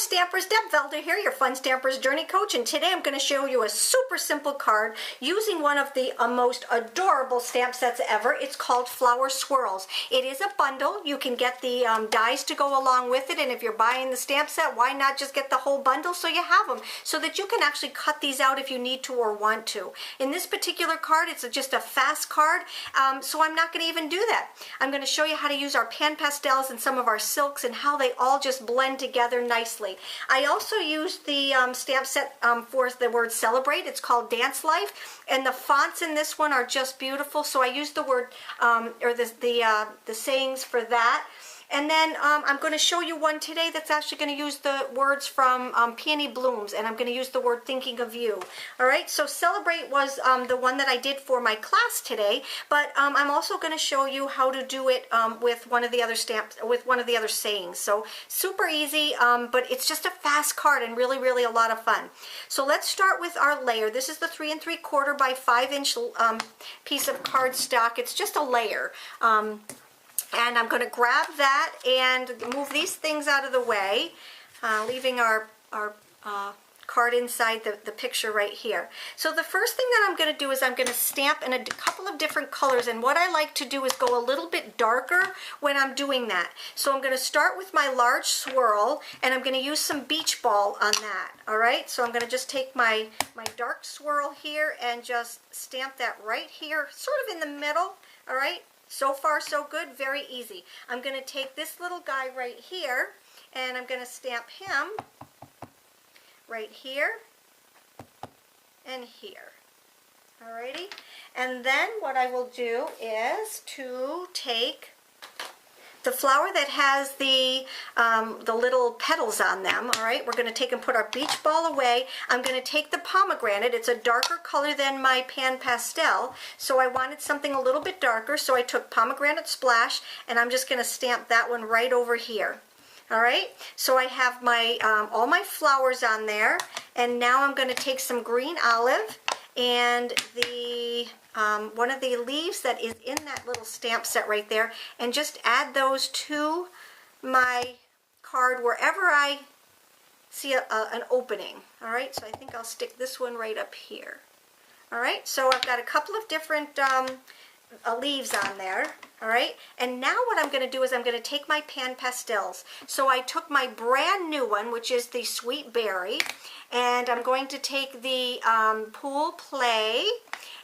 Stampers, Deb Valder here, your Fun Stampers Journey Coach, and today I'm going to show you a super simple card using one of the most adorable stamp sets ever. It's called Flower Swirls. It is a bundle. You can get the dies to go along with it, and if you're buying the stamp set, why not just get the whole bundle so you have them, so that you can actually cut these out if you need to or want to. In this particular card, it's just a fast card, so I'm not going to even do that. I'm going to show you how to use our PanPastels and some of our silks and how they all just blend together nicely. I also used the stamp set for the word celebrate. It's called Dance Life, and the fonts in this one are just beautiful, so I used the word or the sayings for that. And then I'm going to show you one today that's actually going to use the words from Peony Blooms, and I'm going to use the word thinking of you. All right, so celebrate was the one that I did for my class today, but I'm also going to show you how to do it with one of the other stamps, with one of the other sayings. So super easy, but it's just a fast card and really, really a lot of fun. So let's start with our layer. This is the 3 3/4 by 5 inch piece of cardstock. It's just a layer. And I'm going to grab that and move these things out of the way, leaving our card inside the picture right here. So the first thing that I'm going to do is I'm going to stamp in a couple of different colors, and what I like to do is go a little bit darker when I'm doing that. So I'm going to start with my large swirl, and I'm going to use some beach ball on that. All right, so I'm going to just take my dark swirl here and just stamp that right here, sort of in the middle. All right. So far, so good, very easy. I'm going to take this little guy right here, and I'm going to stamp him right here and here. Alrighty? And then what I will do is to take the flower that has the little petals on them. All right, we're going to take and put our beach ball away. I'm going to take the pomegranate. It's a darker color than my PanPastel, so I wanted something a little bit darker, so I took pomegranate splash, and I'm just going to stamp that one right over here. All right, so I have my all my flowers on there, and now I'm going to take some green olive and the one of the leaves that is in that little stamp set right there, and just add those to my card wherever I see an opening. All right, so I think I'll stick this one right up here. All right, so I've got a couple of different leaves on there. All right, and now what I'm going to do is I'm going to take my PanPastels. So I took my brand new one, which is the Sweet Berry, and I'm going to take the Pool Play,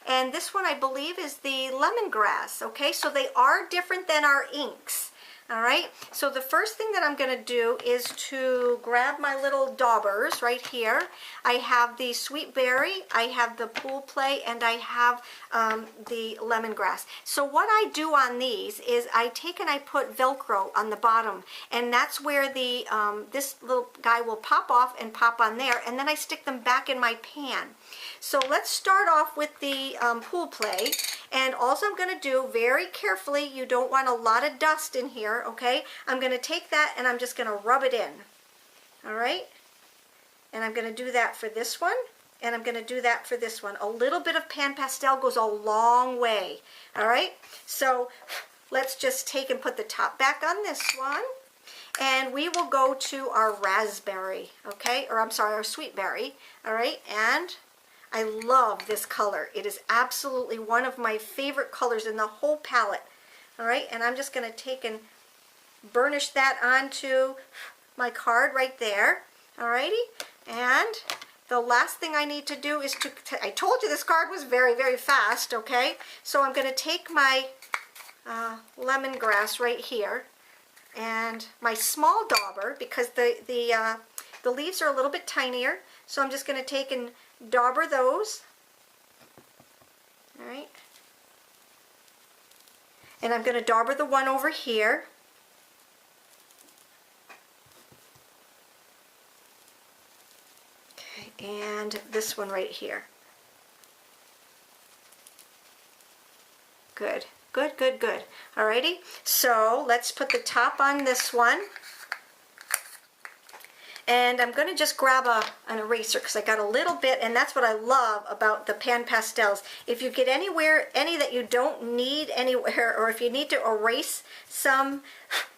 and this one I believe is the Lemongrass. Okay, so they are different than our inks. All right, so the first thing that I'm going to do is to grab my little Daubers right here. I have the Sweet Berry, I have the Pool Play, and I have the Lemongrass. So what I do on these is I take and I put Velcro on the bottom, and that's where the this little guy will pop off and pop on there, and then I stick them back in my pan. So let's start off with the Pool Play, and all I'm going to do, very carefully, you don't want a lot of dust in here, okay? I'm going to take that and I'm just going to rub it in, all right? And I'm going to do that for this one, and I'm going to do that for this one. A little bit of PanPastel goes a long way, all right? So let's just take and put the top back on this one, and we will go to our raspberry, okay? Or I'm sorry, our Sweet Berry, all right? And I love this color. It is absolutely one of my favorite colors in the whole palette. All right, and I'm just going to take and burnish that onto my card right there. All righty, and the last thing I need to do is I told you this card was very, very fast, okay? So I'm going to take my lemongrass right here and my small dauber, because the leaves are a little bit tinier. So I'm just going to take and dauber those, all right, and I'm going to dauber the one over here, okay, and this one right here. Good, good, good, good. Alrighty, so let's put the top on this one. And I'm going to just grab an eraser because I got a little bit, and that's what I love about the PanPastels. If you get any that you don't need anywhere, or if you need to erase some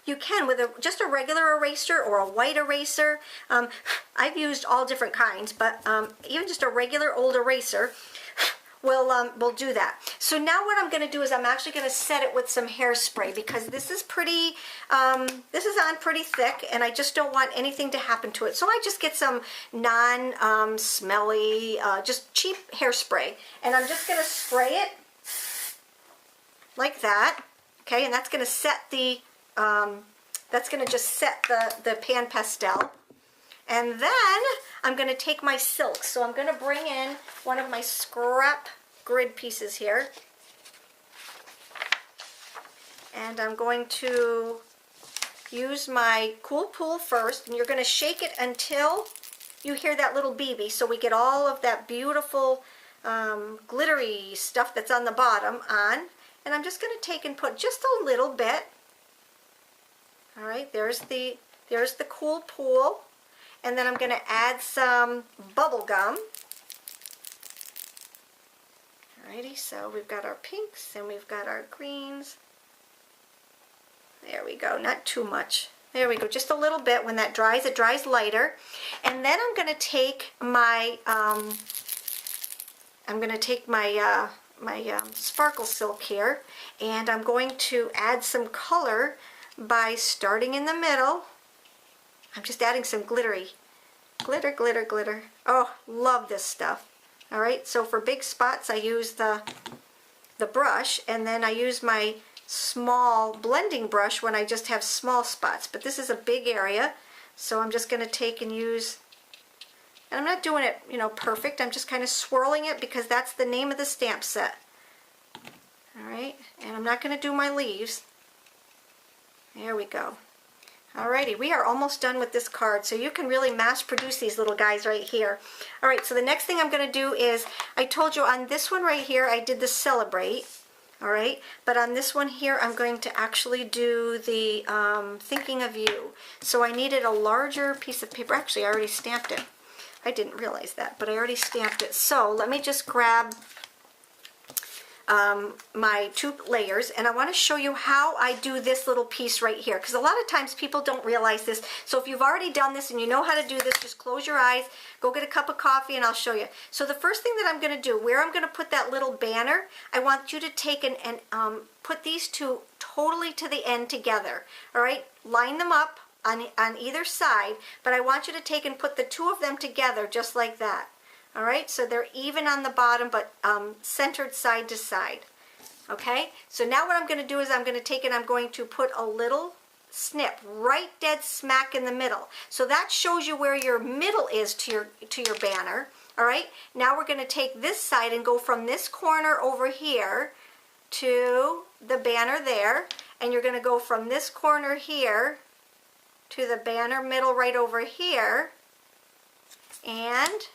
you can with just a regular eraser or a white eraser. I've used all different kinds, but even just a regular old eraser will do that. So now what I'm going to do is I'm actually going to set it with some hairspray, because this is pretty, this is on pretty thick, and I just don't want anything to happen to it. So I just get some non-smelly, just cheap hairspray, and I'm just going to spray it like that. Okay, and that's going to set the, that's going to just set the pan pastel. And then I'm going to take my silk. So I'm going to bring in one of my scrap grid pieces here. And I'm going to use my Cool Pool first. And you're going to shake it until you hear that little BB. So we get all of that beautiful glittery stuff that's on the bottom on. And I'm just going to take and put just a little bit. All right, there's the Cool Pool. And then I'm going to add some bubble gum. Alrighty, so we've got our pinks and we've got our greens. There we go, not too much. There we go, just a little bit. When that dries, it dries lighter. And then I'm going to take my sparkle silk here, and I'm going to add some color by starting in the middle. I'm just adding some glittery. Glitter, glitter, glitter. Oh, love this stuff. All right, so for big spots, I use the brush, and then I use my small blending brush when I just have small spots. But this is a big area, so I'm just going to take and use, and I'm not doing it, you know, perfect. I'm just kind of swirling it because that's the name of the stamp set. All right, and I'm not going to do my leaves. There we go. Alrighty, we are almost done with this card, so you can really mass produce these little guys right here. Alright, so the next thing I'm going to do is, I told you on this one right here, I did the Celebrate. Alright, but on this one here, I'm going to actually do the Thinking of You. So I needed a larger piece of paper. Actually, I already stamped it. I didn't realize that, but I already stamped it. So let me just grab my 2 layers, and I want to show you how I do this little piece right here, because a lot of times people don't realize this. So if you've already done this and you know how to do this, just close your eyes, go get a cup of coffee, and I'll show you. So the first thing that I'm going to do, where I'm going to put that little banner, I want you to take and put these 2 totally to the end together. All right, line them up on either side, but I want you to take and put the 2 of them together just like that. All right, so they're even on the bottom, but centered side to side. Okay, so now what I'm going to do is I'm going to take and I'm going to put a little snip right dead smack in the middle. So that shows you where your middle is to your banner. All right, now we're going to take this side and go from this corner over here to the banner there, and you're going to go from this corner here to the banner middle right over here, and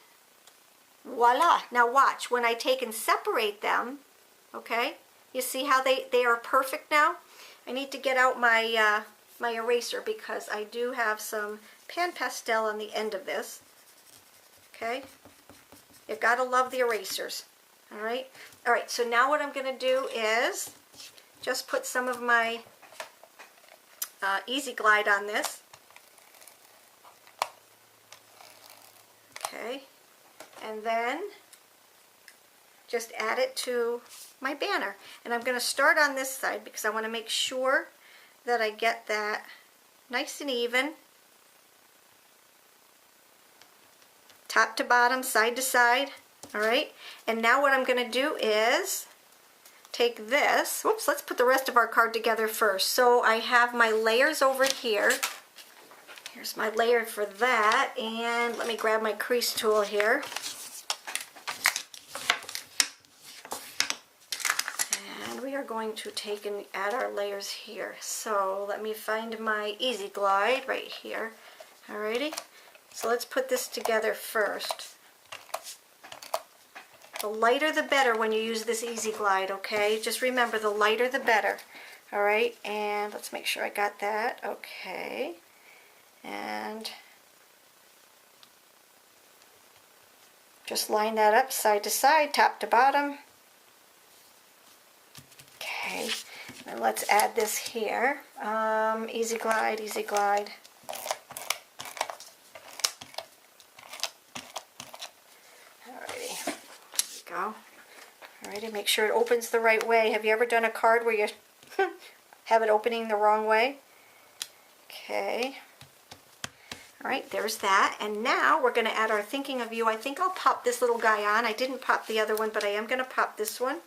voila. Now watch, when I take and separate them, okay, you see how they are perfect now? I need to get out my my eraser because I do have some pan pastel on the end of this. Okay, you've got to love the erasers. All right, so now what I'm going to do is just put some of my Easy Glide on this. Okay, and then just add it to my banner. And I'm going to start on this side because I want to make sure that I get that nice and even, top to bottom, side to side. All right, and now what I'm going to do is take this, whoops, let's put the rest of our card together first. So I have my layers over here. Here's my layer for that, and let me grab my crease tool here. And we are going to take and add our layers here. So let me find my Easy Glide right here. Alrighty, so let's put this together first. The lighter the better when you use this Easy Glide, okay? Just remember, the lighter the better. Alright, and let's make sure I got that. Okay. And just line that up side to side, top to bottom. Okay, And let's add this here. Easy glide, easy glide. Alrighty, there we go. Alrighty, make sure it opens the right way. Have you ever done a card where you have it opening the wrong way? Okay. Alright, there's that. And now we're going to add our Thinking of You. I think I'll pop this little guy on. I didn't pop the other one, but I am going to pop this one.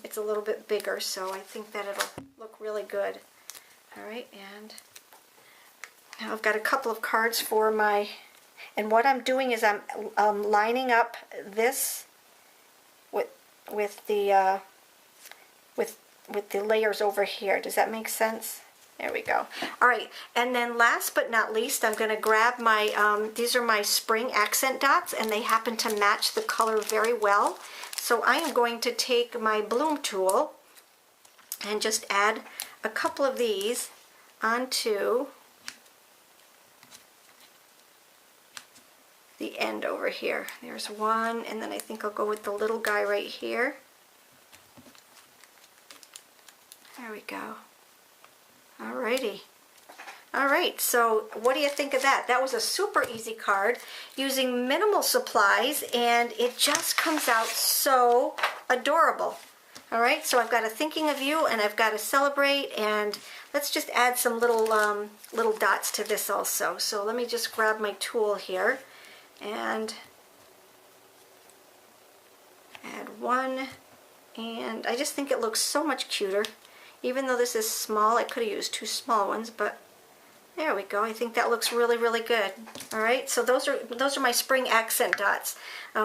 It's a little bit bigger, so I think that it'll look really good. Alright, and now I've got a couple of cards for my, and what I'm doing is I'm lining up this with the layers over here. Does that make sense? There we go. All right, and then last but not least, I'm going to grab my, these are my spring accent dots, and they happen to match the color very well. So I am going to take my bloom tool and just add a couple of these onto the end over here. There's one, and then I think I'll go with the little guy right here. There we go. Alrighty. Alright, so what do you think of that? That was a super easy card using minimal supplies, and it just comes out so adorable. Alright, so I've got a Thinking of You and I've got a Celebrate, and let's just add some little dots to this also. So let me just grab my tool here and add one, and I just think it looks so much cuter. Even though this is small, I could have used two small ones, but there we go. I think that looks really, really good. All right, so those are my spring accent dots.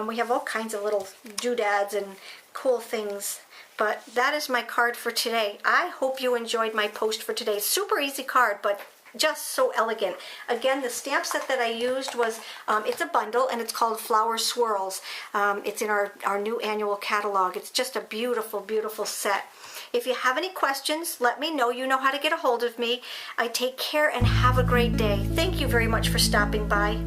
We have all kinds of little doodads and cool things, but that is my card for today. I hope you enjoyed my post for today. Super easy card, but just so elegant. Again, the stamp set that I used was, it's a bundle, and it's called Flower Swirls. It's in our new annual catalog. It's just a beautiful, beautiful set. If you have any questions, let me know. You know how to get a hold of me. I take care and have a great day. Thank you very much for stopping by.